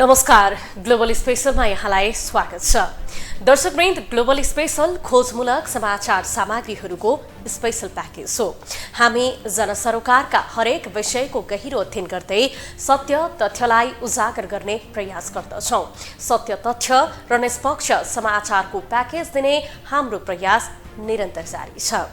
नमस्कार, ग्लोबल स्पेशलमा यहाँलाई स्वागत छ। दर्शकवृन्द, ग्लोबल स्पेशल खोजमूलक समाचार सामग्रीहरूको स्पेशल प्याकेज हो। हामी जनसरोकारका हरेक विषयको गहिरो अध्ययन गर्दै सत्य तथ्यलाई उजागर गर्ने प्रयास गर्दछौँ। सत्य तथ्य र निष्पक्ष समाचारको प्याकेज दिने हाम्रो प्रयास निरन्तर जारी छ।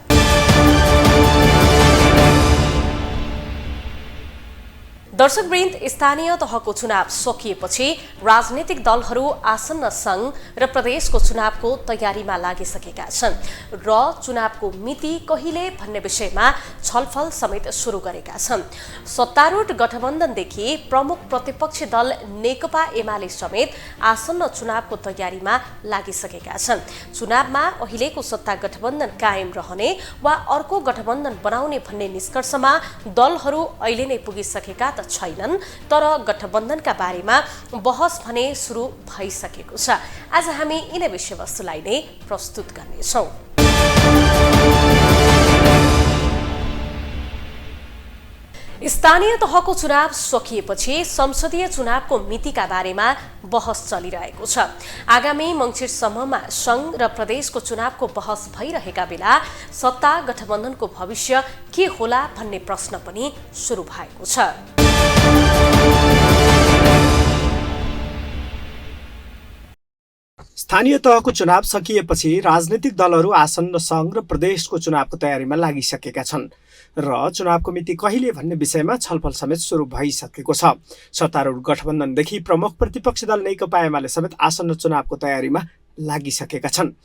दर्शकवृन्द, स्थानीय तहको चुनाव सकिएपछि राजनीतिक दलहरू आसन्न सङ्घ र प्रदेशको चुनावको तयारीमा लागिसकेका छन् र चुनावको मिति कहिले भन्ने विषयमा छलफल समेत सुरु गरेका छन्। सत्तारूढ गठबन्धनदेखि प्रमुख प्रतिपक्षी दल नेकपा एमाले समेत आसन्न चुनावको तयारीमा लागिसकेका छन्। चुनावमा अहिलेको सत्ता गठबन्धन कायम रहने वा अर्को गठबन्धन बनाउने भन्ने निष्कर्षमा दलहरू अहिले नै पुगिसकेका त छैनन्, तर गठबन्धनका बारेमा बहस भने सुरु भइसकेको छ। आज हामी यिनै विषयवस्तुलाई नै प्रस्तुत गर्नेछौँ। स्थानीय तहको चुनाव सकिएपछि संसदीय चुनावको मितिका बारेमा बहस चलिरहेको छ। आगामी मङ्सिरसम्ममा सङ्घ र प्रदेशको चुनावको बहस भइरहेका बेला सत्ता गठबन्धनको भविष्य के होला भन्ने प्रश्न पनि सुरु भएको छ। स्थानीय तहको चुनाव सकिएपछि राजनीतिक दलहरू आसन्न सङ्घ र प्रदेशको चुनावको तयारीमा लागिसकेका छन् र चुनावको मिति कहिले भन्ने विषयमा छलफल समेत सुरु भइसकेको छ। सत्तारूढ गठबन्धनदेखि प्रमुख प्रतिपक्षी दल नेकपा एमाले समेत आसन्न चुनावको तयारीमा लागिसकेका छन्।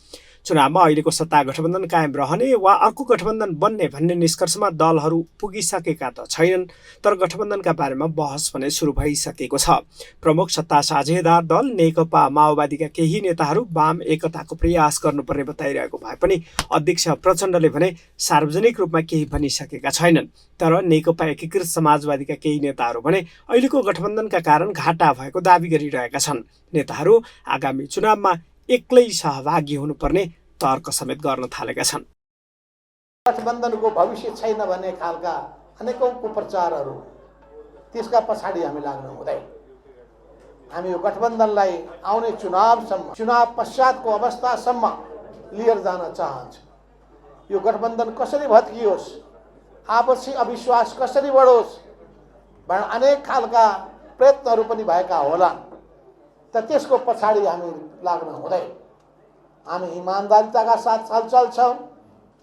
चुनावमा अहिलेको सत्ता गठबन्धन कायम रहने वा अर्को गठबन्धन बन्ने भन्ने निष्कर्षमा दलहरू पुगिसकेका त छैनन्, तर गठबन्धनका बारेमा बहस भने सुरु भइसकेको छ। प्रमुख सत्ता साझेदार दल नेकपा माओवादीका केही नेताहरू वाम एकताको प्रयास गर्नुपर्ने बताइरहेको भए पनि अध्यक्ष प्रचण्डले भने सार्वजनिक रूपमा केही भनिसकेका छैनन्। तर नेकपा एकीकृत समाजवादीका केही नेताहरू भने अहिलेको गठबन्धनका कारण घाटा भएको दावी गरिरहेका छन्। नेताहरू आगामी चुनावमा एक्लै सहभागी हुनुपर्ने तर्क समेत गर्न थालेका छन्। गठबन्धनको भविष्य छैन भन्ने खालका अनेकौं कुप्रचारहरू, त्यसका पछाडि हामी लाग्नु हुँदैन। हामी यो गठबन्धनलाई आउने चुनावसम्म, चुनाव पश्चातको अवस्थासम्म लिएर जान चाहन्छौँ। यो गठबन्धन कसरी भत्कियोस्, आपसी अविश्वास कसरी बढोस् भनेर अनेक खालका प्रयत्नहरू पनि भएका होलान्, तर त्यसको पछाडि हामी लाग्न हुँदैन। हामी इमान्दारिताका साथ हलचल छौँ,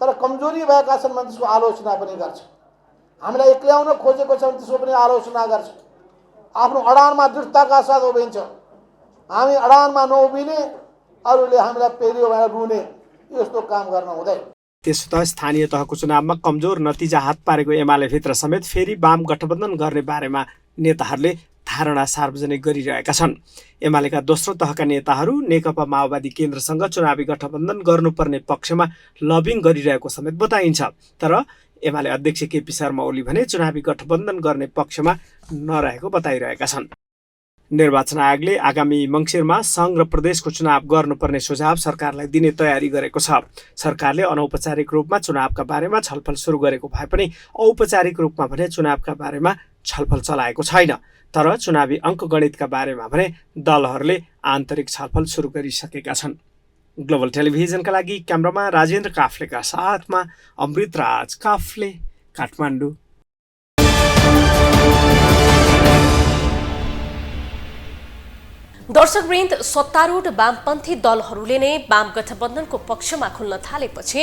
तर कमजोरी भएका छन् भने त्यसको आलोचना पनि गर्छौँ। हामीलाई एक्ल्याउन खोजेको छ भने त्यसको पनि आलोचना गर्छौँ। आफ्नो अडानमा दृढताका साथ उभिन्छौँ। हामी अडानमा नउभिने, अरूले हामीलाई पेर्यो भनेर रुने, यस्तो काम गर्न हुँदैन। त्यसो त स्थानीय तहको चुनावमा कमजोर नतिजा हात पारेको एमालेभित्र समेत फेरि वाम गठबन्धन गर्ने बारेमा नेताहरूले धारणा सार्वजनिक गरिरहेका छन्। एमालेका दोस्रो तहका नेताहरू नेकपा माओवादी केन्द्रसँग चुनावी गठबन्धन गर्नुपर्ने पक्षमा लबिङ गरिरहेको समेत बताइन्छ। तर एमाले अध्यक्ष केपी शर्मा ओली भने चुनावी गठबन्धन गर्ने पक्षमा नरहेको बताइरहेका छन्। निर्वाचन आयोगले आगामी मङ्सिरमा सङ्घ र प्रदेशको चुनाव गर्नुपर्ने सुझाव सरकारलाई दिने तयारी गरेको छ। सरकारले अनौपचारिक रूपमा चुनावका बारेमा छलफल सुरु गरेको भए पनि औपचारिक रूपमा भने चुनावका बारेमा छलफल चलाएको छैन। तर चुनावी अङ्कगणितका बारेमा भने दलहरूले आन्तरिक छलफल सुरु गरिसकेका छन्। ग्लोबल टेलिभिजनका लागि क्यामेरामा राजेन्द्र काफ्लेका साथमा अमृतराज काफ्ले, काठमाडौँ। दर्शकवृन्द, सत्तारूढ वामपन्थी दलहरूले नै वाम गठबन्धनको पक्षमा खुल्न थालेपछि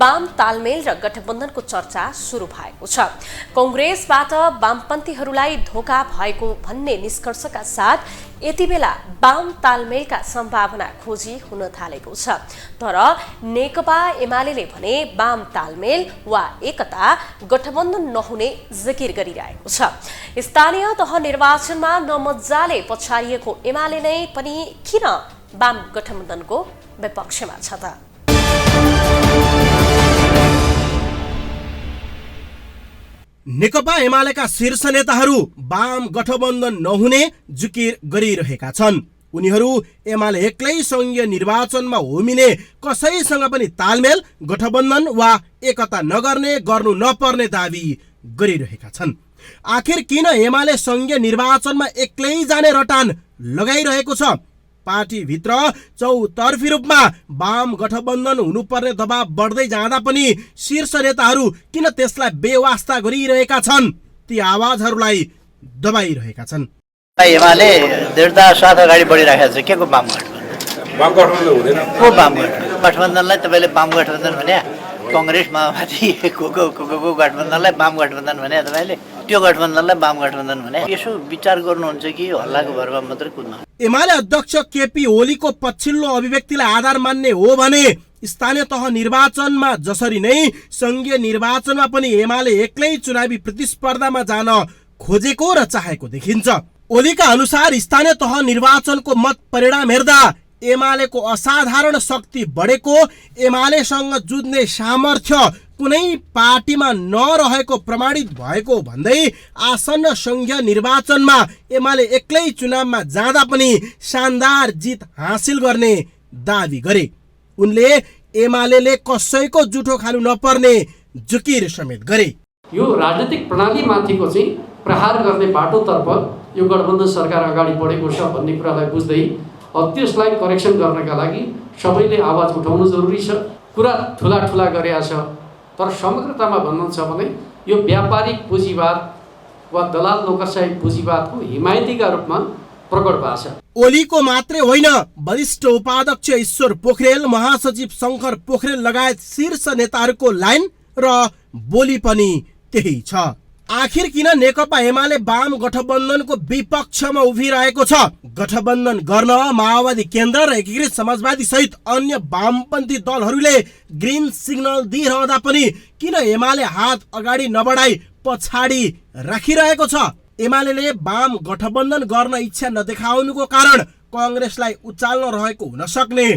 वाम तालमेल र गठबन्धनको चर्चा सुरु भएको छ। कङ्ग्रेसबाट वामपन्थीहरूलाई धोका भएको भन्ने निष्कर्षका साथ यति बेला वाम तालमेलका सम्भावना खोजी हुन थालेको छ। तर नेकपा एमाले भने वाम तालमेल वा एकता गठबन्धन नहुने जिकिर गरिरहेको छ। स्थानीय तह निर्वाचनमा नमजाले पछाडिएको एमाले नै पनि किन वाम गठबन्धनको विपक्षमा छ त? नेकपा एमालेका शीर्ष नेताहरू वाम गठबन्धन नहुने जिकिर गरिरहेका छन्। उनीहरू एमाले एक्लै सङ्घीय निर्वाचनमा होमिने, कसैसँग पनि तालमेल, गठबन्धन वा एकता नगर्ने, गर्नु नपर्ने दावी गरिरहेका छन्। आखिर किन एमाले सङ्घीय निर्वाचनमा एक्लै जाने रटान लगाइरहेको छ। पार्टीभित्र चौतर्फी रूपमा वाम गठबन्धन हुनुपर्ने दबाव बढ्दै जाँदा पनि शीर्ष नेताहरू किन त्यसलाई बेवास्ता गरिरहेका छन्, ती आवाजहरूलाई दबाइरहेका छन्। एमाले दृढता साथ अगाडि बढिरहेको छ। के को वाम गठबन्धन हुँदैन? को वाम गठबन्धनलाई तपाईँले वाम गठबन्धन भने, कङ्ग्रेस माओवादी को गठबन्धनलाई वाम गठबन्धन भने, तपाईँले त्यो गठबन्धनलाई वाम गठबन्धन भने, यसो विचार गर्नुहुन्छ कि हल्लाको भरमा मात्रै कुद्नु? एमाले अध्यक्ष केपी ओलीको पछिल्लो अभिव्यक्तिलाई आधार मान्ने हो भने स्थानीय तह निर्वाचनमा जसरी नै संघीय निर्वाचनमा पनि एमाले एक्लै चुनावी प्रतिस्पर्धामा जान खोजेको र चाहेको देखिन्छ। ओलीका अनुसार स्थानीय तह निर्वाचनको मत परिणाम हेर्दा एमालेको असाधारण शक्ति बढेको, एमालेसँग जुझ्ने सामर्थ्य कुनै पार्टीमा नरहेको प्रमाणित भएको भन्दै आसन्न संघीय निर्वाचनमा एमाले एक्लै चुनावमा जाँदा पनि शानदार जित हासिल गर्ने दावी गरे। उनले एमालेले कसैको जुठो खानु नपर्ने जुकिर समेत गरे। यो राजनीतिक प्रणालीमाथिको चाहिँ प्रहार गर्ने बाटोतर्फ यो गठबन्धन सरकार अगाडि बढेको छ भन्ने कुरालाई बुझ्दै त्यसलाई करेक्सन गर्नका लागि सबैले आवाज उठाउनु जरुरी छ। कुरा ठुला गरेका छ, तर समग्रतामा भन्नुहुन्छ भने यो व्यापारिक पुँजीवाद वा दलाल नोकरशाही पुँजीवादको हिमायतीका रूपमा प्रकट भएको छ। ओलीको मात्रै होइन, वरिष्ठ उपाध्यक्ष ईश्वर पोखरेल, महासचिव शङ्कर पोखरेल लगायत शीर्ष नेताहरूको लाइन र बोली पनि त्यही छ। आखिर किन नेकपा एमाले वाम गठबन्धनको विपक्षमा उभिरहेको छ? गठबन्धन गर्न माओवादी केन्द्र र एकीकृत समाजवादी सहित अन्य वामपन्थी दलहरूले ग्रिन सिग्नल दिइरहँदा पनि किन एमाले हात अगाडि नबढाई पछाडि राखिरहेको छ? एमाले वाम गठबन्धन गर्न इच्छा नदेखाउनुको कारण कांग्रेसलाई उचाल्न रहेको हुन सक्ने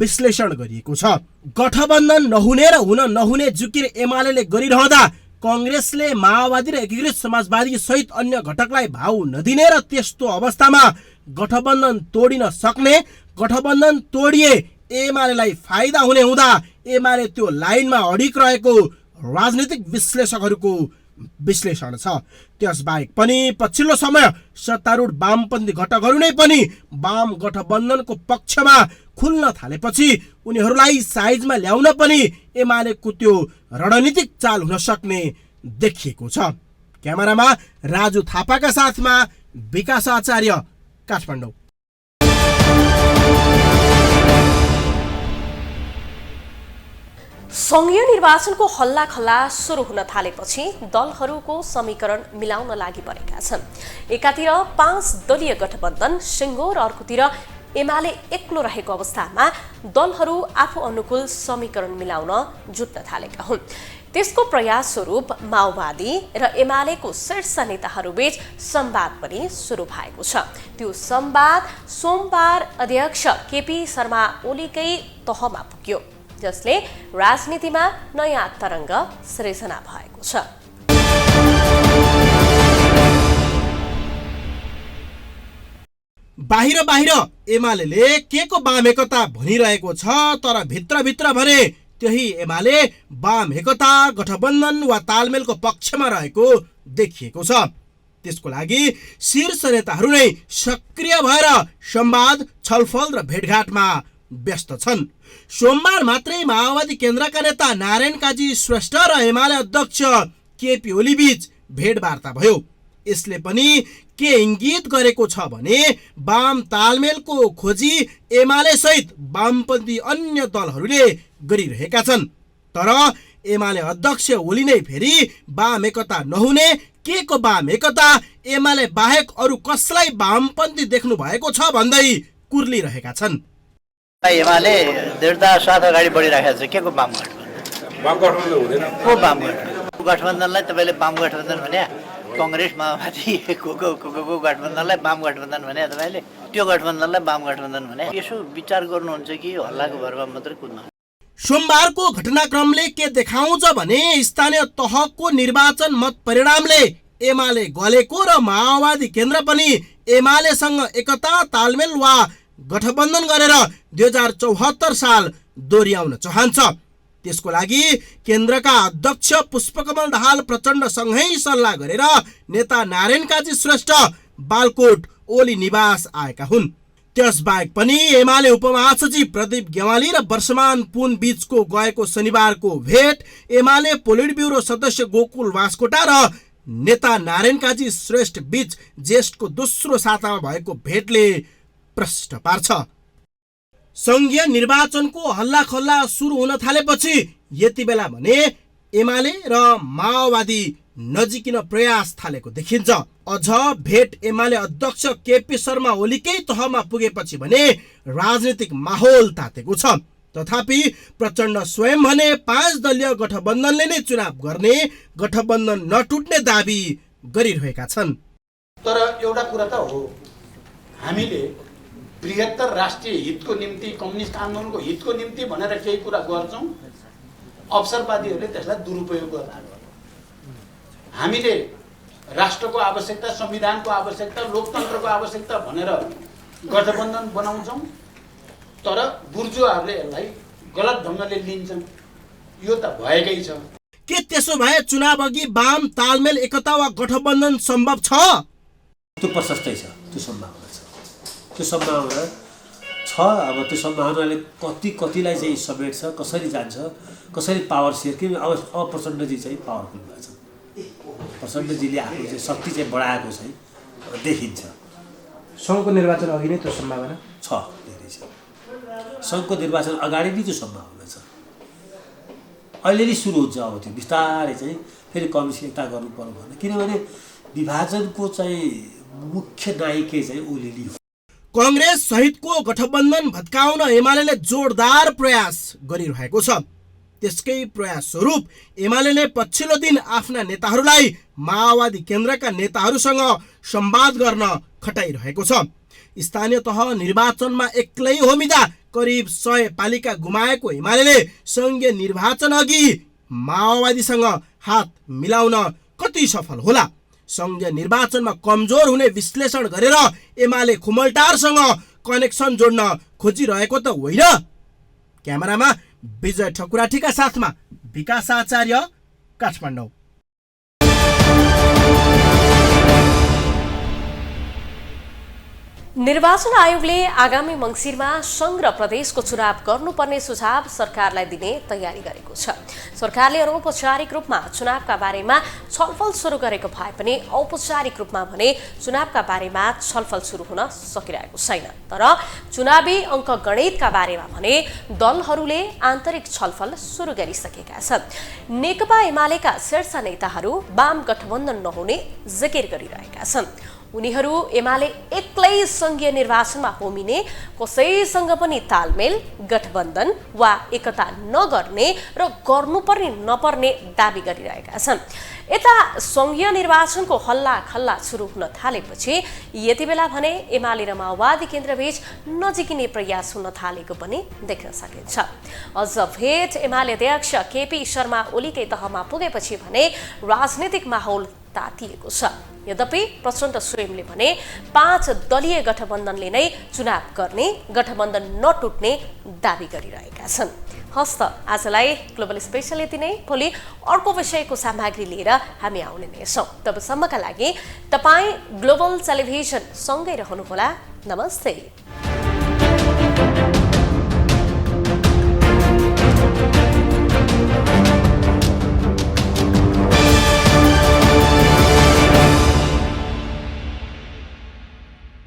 विश्लेषण गरिएको छ। गठबन्धन नहुने र हुन नहुने जुकिर एमाले गरिरहँदा कांग्रेसले माओवादी र एकीकृत समाजवादी सहित अन्य घटकलाई भाउ नदिने र त्यस्तो अवस्थामा गठबन्धन तोडिन सक्ने, गठबन्धन तोडिए एमालेलाई फाइदा हुने हुँदा एमाले त्यो लाइनमा अडिक रहेको राजनीतिक विश्लेषकहरूको विश्लेषण छ। त्यसबाहेक पनि पछिल्लो समय सत्तारूढ वामपन्थी घटकहरू नै पनि वाम गठबन्धनको पक्षमा खुल्न थालेपछि उनीहरूलाई साइजमा ल्याउन पनि एमालेको त्यो रणनीतिक चाल हुन सक्ने देखिएको छ। क्यामेरामा राजु थापाका साथमा विकास आचार्य, काठमाडौँ। संघीय निर्वाचनको हल्ला खल्ला सुरु हुन थालेपछि दलहरूको समीकरण मिलाउन लागि परेका छन्। एकातिर 5 दलीय गठबन्धन सिङ्गो र अर्कोतिर एमाले एक्लो रहेको अवस्थामा दलहरू आफू अनुकूल समीकरण मिलाउन जुट्न थालेका हुन्। त्यसको प्रयास स्वरूप माओवादी र एमालेको शीर्ष नेताहरूबीच संवाद पनि सुरु भएको छ। त्यो संवाद सोमबार अध्यक्ष केपी शर्मा ओलीकै तहमा पुग्यो, जसले राजनीतिमा नयाँ तरङ्ग सृजना भएको छ। बाहिर एमाले के को वाम एकता भनिरहेको छ, तर भित्र भने त्यही एमाले वाम एकता, गठबन्धन वा तालमेलको पक्षमा रहेको देखिएको छ। त्यसको लागि शीर्ष नेताहरू नै सक्रिय भएर संवाद, छलफल र भेटघाटमा व्यस्त छन्। सोमबार मात्रै माओवादी केन्द्रका नेता नारायण काजी श्रेष्ठ र एमाले अध्यक्ष केपी ओली बीच भेटवार्ता भयो। यसले पनि के इङ्गित गरेको छ भने वाम तालमेलको खोजी एमाले सहित वामपन्थी अन्य दलहरूले गरिरहेका छन्। तर एमाले अध्यक्ष ओली नै फेरि वाम एकता नहुने, के को वाम एकता, एमाले बाहेक अरू कसलाई वामपन्थी देख्नु भएको छ भन्दै कुर्लिरहेका छन्। एमाले दृढता साथ अगाडि बढिरहेको छ। के को वाम गठबन्धन हुँदैन? को वाम गठबन्धनलाई तपाईँले वाम गठबन्धन भने, कङ्ग्रेस माओवादी को गठबन्धनलाई वाम गठबन्धन भने, तपाईँले त्यो गठबन्धनलाई वाम गठबन्धन भने, यसो विचार गर्नुहुन्छ कि हल्लाको भरमा मात्रै कुद्नु? सोमबारको घटनाक्रमले के देखाउँछ भने स्थानीय तहको निर्वाचन मत परिणामले एमाले गलेको र माओवादी केन्द्र पनि एमालेसँग एकता, तालमेल वा गठबन्धन गरेर 2074 साल दोहोऱ्याउन चाहन्छ। त्यसको लागि केन्द्रका अध्यक्ष पुष्पकमल दाहाल प्रचण्डसँगै सल्लाह गरेर नेता नारायण काजी श्रेष्ठ बालकोट ओली निवास आएका हुन्। त्यसबाहेक पनि एमाले उपमहासचिव प्रदीप गेवाली र वर्षमान पुन बीचको गएको शनिबारको भेट, एमाले पोलिट ब्युरो सदस्य गोकुल वास्कोटा र नेता नारायण काजी श्रेष्ठ बीच ज्येष्ठको दोस्रो सातामा भएको भेटले प्रश्न पार्छ। संघीय निर्वाचनको हल्लाखल्ला सुरु हुन थालेपछि यति बेला भने एमाले र माओवादी नजिकिन प्रयास थालेको देखिन्छ। अझ भेट एमाले अध्यक्ष केपी शर्मा ओलीकै तहमा पुगेपछि भने राजनीतिक माहौल तातेको छ। तथापि प्रचण्ड स्वयं भने 5 दलीय गठबन्धनले नै चुनाव गर्ने, गठबन्धन नटुट्ने दाबी गरिरहेका छन्। तर एउटा कुरा त हो, हामीले बृहत्तर राष्ट्रिय हितको निम्ति, कम्युनिस्ट आन्दोलनको हितको निम्ति भनेर केही कुरा गर्छौँ, अवसरवादीहरूले त्यसलाई दुरुपयोग गर्छन्। हामीले राष्ट्रको आवश्यकता, संविधानको आवश्यकता, लोकतन्त्रको आवश्यकता भनेर गठबन्धन बनाउँछौँ, तर बुर्जुवाहरूले यसलाई गलत ढङ्गले लिन्छन्। यो त भएकै छ। के त्यसो भए चुनाव अघि वाम तालमेल, एकता वा गठबन्धन सम्भव छ? त्यो प्रशस्तै छ, त्यो सम्भावना छ, त्यो सम्भावना छ। अब त्यो सम्भावनाले कतिलाई चाहिँ समेट्छ, कसरी जान्छ, कसरी पावर सेयर, किन अब प्रचण्डजी चाहिँ पावरफुल भएको छ। प्रचण्डजीले आफ्नो चाहिँ शक्ति चाहिँ बढाएको चाहिँ देखिन्छ। सङ्घको निर्वाचन अघि नै त्यो सम्भावना छ, धेरै छ। सङ्घको निर्वाचन अगाडि नै त्यो सम्भावना छ। अलिअलि सुरु हुन्छ, अब त्यो बिस्तारै चाहिँ फेरि कम्युनिस्ट एकता गर्नु पर्यो भने, किनभने विभाजनको चाहिँ मुख्य नायिकै चाहिँ ओलीले हो। कांग्रेस सहितको गठबन्धन भत्काउन एमाले जोरदार प्रयास गरिरहेको छ। त्यसकै प्रयास स्वरूप एमाले पछिल्लो दिन आफ्ना नेताहरूलाई माओवादी केन्द्रका नेताहरूसँग संवाद गर्न खटाइरहेको छ। स्थानीय तह निर्वाचनमा एक्लै होमिँदा करिब 100 पालिका गुमाएको एमाले संघीय निर्वाचन अघि माओवादीसँग हात मिलाउन कति सफल होला? संघीय निर्वाचनमा कमजोर हुने विश्लेषण गरेर एमाले खुमलटारसँग कनेक्सन जोड्न खोजिरहेको त होइन? क्यामेरामा विजय ठकुराठीका साथमा विकास आचार्य, काठमाडौँ। निर्वाचन आयोगले आगामी मङ्सिरमा संघ र प्रदेशको चुनाव गर्नुपर्ने सुझाव सरकारलाई दिने तयारी गरेको छ। सरकारले अनौपचारिक रूपमा चुनावका बारेमा छलफल सुरु गरेको भए पनि औपचारिक रूपमा भने चुनावका बारेमा छलफल सुरु हुन सकिरहेको छैन। तर चुनावी अङ्कगणितका बारेमा भने दलहरूले आन्तरिक छलफल सुरु गरिसकेका छन्। नेकपा एमालेका शीर्ष नेताहरू वाम गठबन्धन नहुने जिकिर गरिरहेका छन्। उनीहरू एमाले एक्लै संघीय निर्वाचनमा होमिने, कसैसँग पनि तालमेल, गठबन्धन वा एकता नगर्ने र गर्नुपर्ने नपर्ने दाबी गरिरहेका छन्। यता संघीय निर्वाचनको हल्ला खल्ला सुरु हुन थालेपछि यति बेला भने एमाले र माओवादी केन्द्रबीच नजिकिने प्रयास हुन थालेको पनि देख्न सकिन्छ। अझ भेट एमाले अध्यक्ष केपी शर्मा ओलीकै तहमा पुगेपछि भने राजनीतिक माहौल तातिएको छ। यद्यपि प्रचण्ड स्वयंले भने 5 दलीय गठबन्धनले नै चुनाव गर्ने, गठबन्धन नटुट्ने दाबी गरिरहेका छन्। हस्त आजलाई ग्लोबल स्पेशल यति नै। भोलि अर्को विषयको सामग्री लिएर हामी आउने नै छौँ। तबसम्मका लागि तपाईँ ग्लोबल टेलिभिजन सँगै रहनुहोला। नमस्ते।